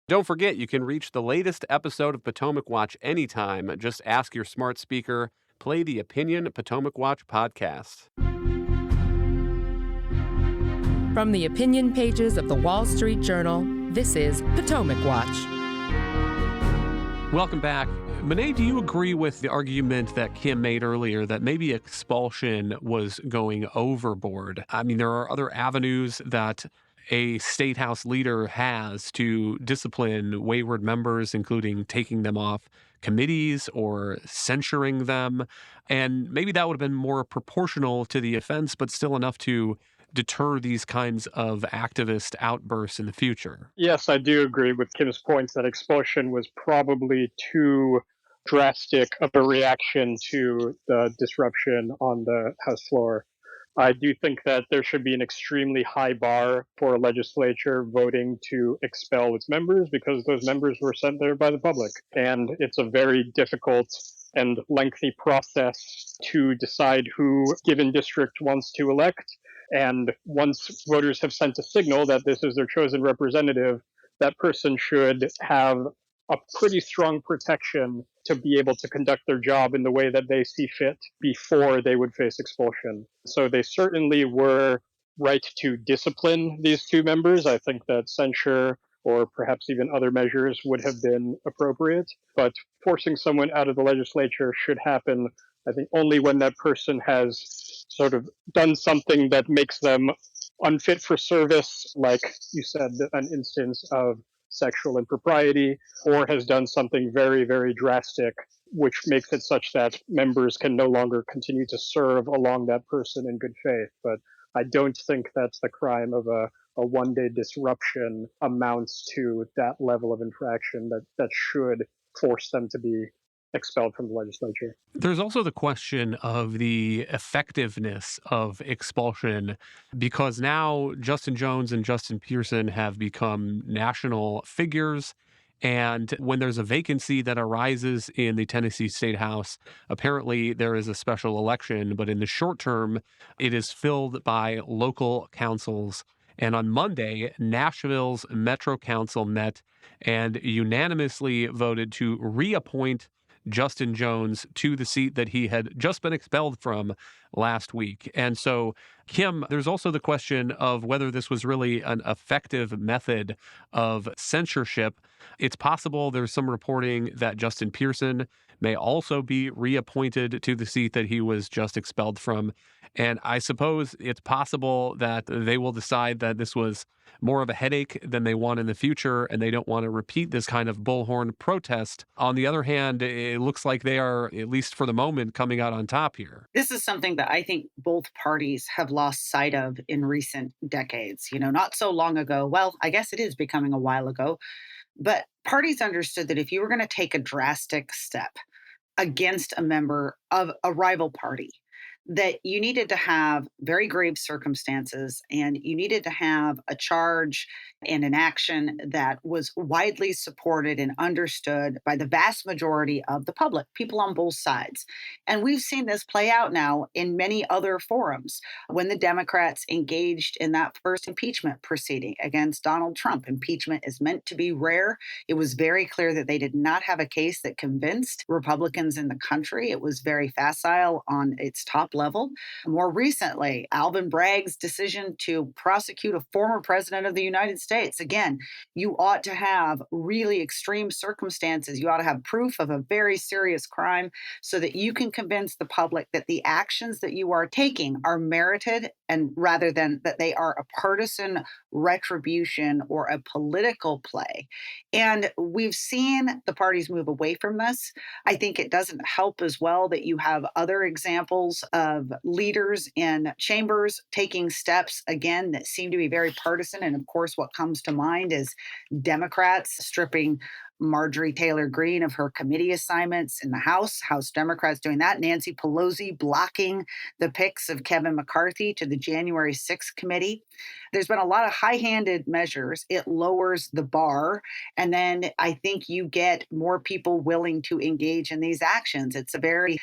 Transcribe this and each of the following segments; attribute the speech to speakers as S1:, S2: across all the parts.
S1: Don't forget, you can reach the latest episode of Potomac Watch anytime. Just ask your smart speaker, play the Opinion Potomac Watch podcast.
S2: From the opinion pages of the Wall Street Journal, this is Potomac Watch.
S1: Welcome back. Monet, do you agree with the argument that Kim made earlier that maybe expulsion was going overboard? I mean, there are other avenues that a state house leader has to discipline wayward members, including taking them off committees or censuring them. And maybe that would have been more proportional to the offense, but still enough to deter these kinds of activist outbursts in the future.
S3: Yes, I do agree with Kim's points that expulsion was probably too drastic of a reaction to the disruption on the House floor. I do think that there should be an extremely high bar for a legislature voting to expel its members because those members were sent there by the public. And it's a very difficult and lengthy process to decide who a given district wants to elect. And once voters have sent a signal that this is their chosen representative, that person should have a pretty strong protection to be able to conduct their job in the way that they see fit before they would face expulsion. So they certainly were right to discipline these two members. I think that censure or perhaps even other measures would have been appropriate. But forcing someone out of the legislature should happen, I think, only when that person has sort of done something that makes them unfit for service, like you said, an instance of sexual impropriety, or has done something very, very drastic, which makes it such that members can no longer continue to serve along that person in good faith. But I don't think that's the crime of a one-day disruption amounts to that level of infraction that should force them to be expelled from the legislature.
S1: There's also the question of the effectiveness of expulsion, because now Justin Jones and Justin Pearson have become national figures. And when there's a vacancy that arises in the Tennessee State House, apparently there is a special election, but in the short term, it is filled by local councils. And on Monday, Nashville's Metro Council met and unanimously voted to reappoint Justin Jones to the seat that he had just been expelled from last week. And so, Kim, there's also the question of whether this was really an effective method of censorship. It's possible there's some reporting that Justin Pearson may also be reappointed to the seat that he was just expelled from. And I suppose it's possible that they will decide that this was more of a headache than they want in the future, and they don't want to repeat this kind of bullhorn protest. On the other hand, it looks like they are, at least for the moment, coming out on top here.
S4: This is something that I think both parties have lost sight of in recent decades. Not so long ago, well, I guess it is becoming a while ago, but parties understood that if you were going to take a drastic step against a member of a rival party, that you needed to have very grave circumstances and you needed to have a charge and an action that was widely supported and understood by the vast majority of the public, people on both sides. And we've seen this play out now in many other forums. When the Democrats engaged in that first impeachment proceeding against Donald Trump, impeachment is meant to be rare. It was very clear that they did not have a case that convinced Republicans in the country. It was very facile on its top level. More recently, Alvin Bragg's decision to prosecute a former president of the United States. Again, you ought to have really extreme circumstances. You ought to have proof of a very serious crime so that you can convince the public that the actions that you are taking are merited, and rather than that they are a partisan retribution or a political play. And we've seen the parties move away from this. I think it doesn't help as well that you have other examples of leaders in chambers taking steps, again, that seem to be very partisan. And of course, what comes to mind is Democrats stripping Marjorie Taylor Greene of her committee assignments in the House Democrats doing that, Nancy Pelosi blocking the picks of Kevin McCarthy to the January 6th committee. There's been a lot of high-handed measures. It lowers the bar. And then I think you get more people willing to engage in these actions. It's a very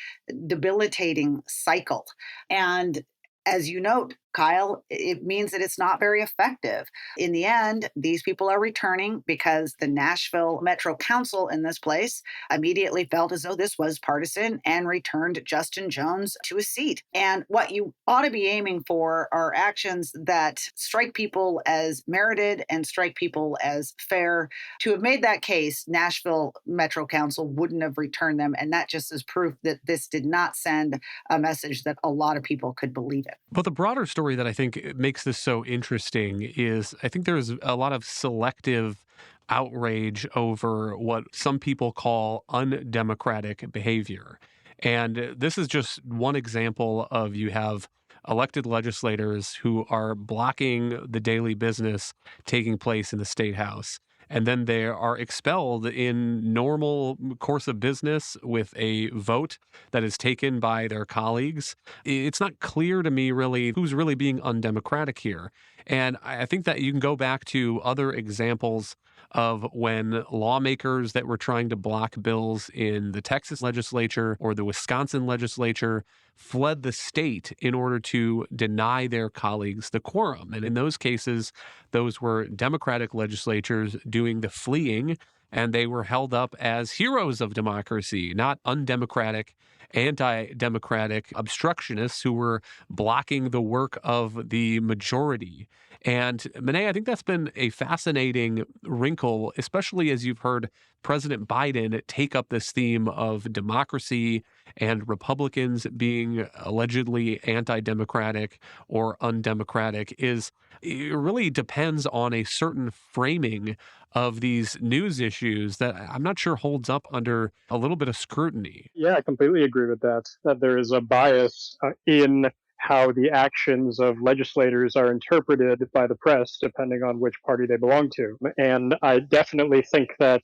S4: debilitating cycle. And as you note, Kyle, it means that it's not very effective. In the end, these people are returning because the Nashville Metro Council in this place immediately felt as though this was partisan and returned Justin Jones to his seat. And what you ought to be aiming for are actions that strike people as merited and strike people as fair. To have made that case, Nashville Metro Council wouldn't have returned them. And that just is proof that this did not send a message that a lot of people could believe it.
S1: But the broader story that I think makes this so interesting is I think there's a lot of selective outrage over what some people call undemocratic behavior. And this is just one example of you have elected legislators who are blocking the daily business taking place in the state house. And then they are expelled in normal course of business with a vote that is taken by their colleagues. It's not clear to me really who's really being undemocratic here. And I think that you can go back to other examples of when lawmakers that were trying to block bills in the Texas legislature or the Wisconsin legislature fled the state in order to deny their colleagues the quorum. And in those cases, those were Democratic legislatures doing the fleeing, and they were held up as heroes of democracy, not undemocratic, anti-democratic obstructionists who were blocking the work of the majority. And Monet, I think that's been a fascinating wrinkle, especially as you've heard President Biden take up this theme of democracy and Republicans being allegedly anti-democratic or undemocratic. Is it really depends on a certain framing of these news issues that I'm not sure holds up under a little bit of scrutiny.
S3: Yeah, I completely agree with that. That there is a bias in how the actions of legislators are interpreted by the press, depending on which party they belong to. And I definitely think that,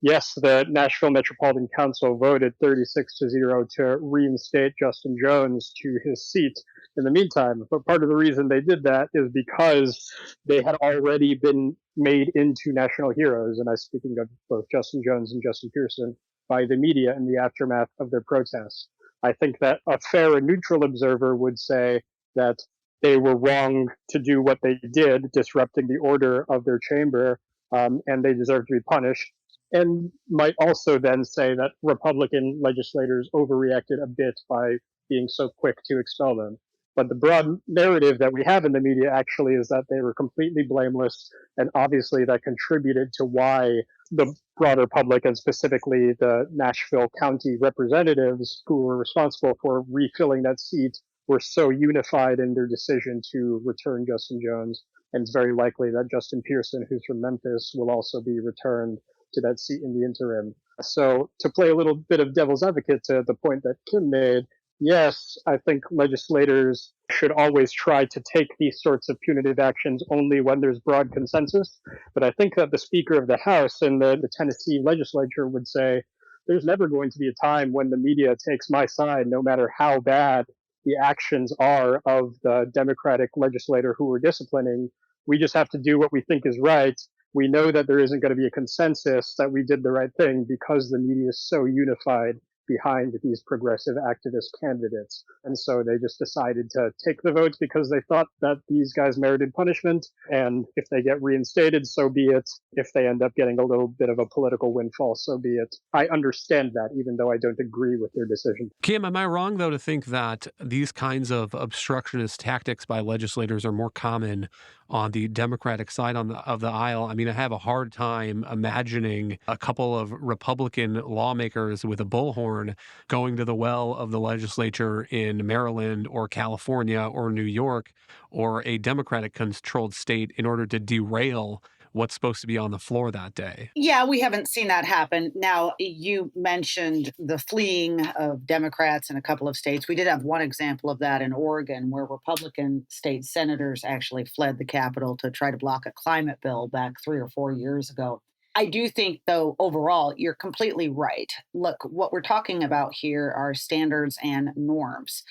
S3: yes, the Nashville Metropolitan Council voted 36-0 to reinstate Justin Jones to his seat in the meantime. But part of the reason they did that is because they had already been made into national heroes. And I'm speaking of both Justin Jones and Justin Pearson by the media in the aftermath of their protests. I think that a fair and neutral observer would say that they were wrong to do what they did, disrupting the order of their chamber, and they deserve to be punished. And might also then say that Republican legislators overreacted a bit by being so quick to expel them. But the broad narrative that we have in the media actually is that they were completely blameless, and obviously that contributed to why the broader public and specifically the Nashville County representatives who were responsible for refilling that seat were so unified in their decision to return Justin Jones. And it's very likely that Justin Pearson, who's from Memphis, will also be returned to that seat in the interim. So to play a little bit of devil's advocate to the point that Kim made, yes, I think legislators should always try to take these sorts of punitive actions only when there's broad consensus. But I think that the Speaker of the House and the Tennessee legislature would say there's never going to be a time when the media takes my side, no matter how bad the actions are of the Democratic legislator who we're disciplining. We just have to do what we think is right. We know that there isn't going to be a consensus that we did the right thing because the media is so unified behind these progressive activist candidates. And so they just decided to take the votes because they thought that these guys merited punishment. And if they get reinstated, so be it. If they end up getting a little bit of a political windfall, so be it. I understand that, even though I don't agree with their decision.
S1: Kim, am I wrong, though, to think that these kinds of obstructionist tactics by legislators are more common on the Democratic side of the aisle? I mean, I have a hard time imagining a couple of Republican lawmakers with a bullhorn going to the well of the legislature in Maryland or California or New York or a Democratic-controlled state in order to derail what's supposed to be on the floor that day.
S4: Yeah, we haven't seen that happen. Now, you mentioned the fleeing of Democrats in a couple of states. We did have one example of that in Oregon, where Republican state senators actually fled the Capitol to try to block a climate bill back 3 or 4 years ago. I do think, though, overall, you're completely right. Look, what we're talking about here are standards and norms.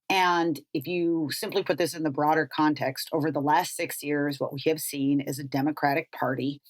S4: And if you simply put this in the broader context, over the last 6 years, what we have seen is a Democratic Party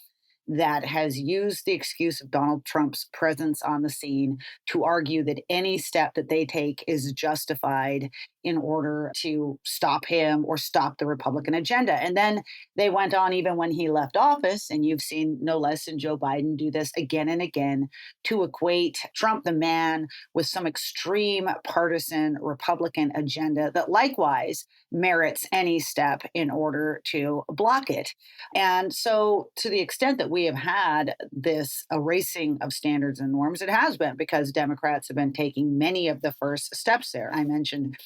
S4: that has used the excuse of Donald Trump's presence on the scene to argue that any step that they take is justified in order to stop him or stop the Republican agenda. And then they went on, even when he left office, and you've seen no less than Joe Biden do this again and again, to equate Trump, the man, with some extreme partisan Republican agenda that likewise merits any step in order to block it. And so, to the extent that we have had this erasing of standards and norms, it has been because Democrats have been taking many of the first steps there. I mentioned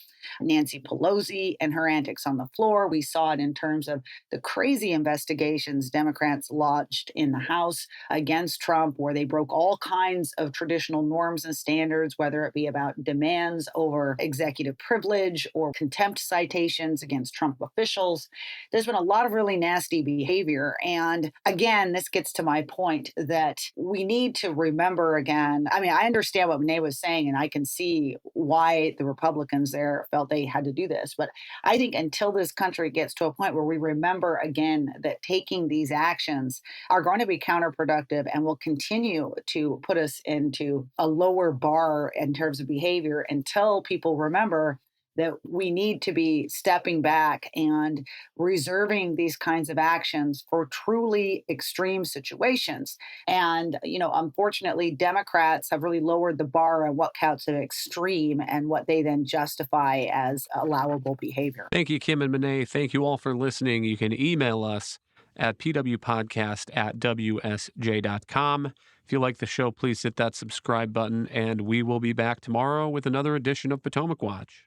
S4: Nancy Pelosi and her antics on the floor. We saw it in terms of the crazy investigations Democrats lodged in the House against Trump, where they broke all kinds of traditional norms and standards, whether it be about demands over executive privilege or contempt citations against Trump officials. There's been a lot of really nasty behavior. And again, this gets to my point that we need to remember again. I mean, I understand what Renee was saying, and I can see why the Republicans there felt they had to do this. But I think until this country gets to a point where we remember again that taking these actions are going to be counterproductive and will continue to put us into a lower bar in terms of behavior until people remember that we need to be stepping back and reserving these kinds of actions for truly extreme situations. And, unfortunately, Democrats have really lowered the bar on what counts as extreme and what they then justify as allowable behavior.
S1: Thank you, Kim and Monet. Thank you all for listening. You can email us at pwpodcast@wsj.com. If you like the show, please hit that subscribe button, and we will be back tomorrow with another edition of Potomac Watch.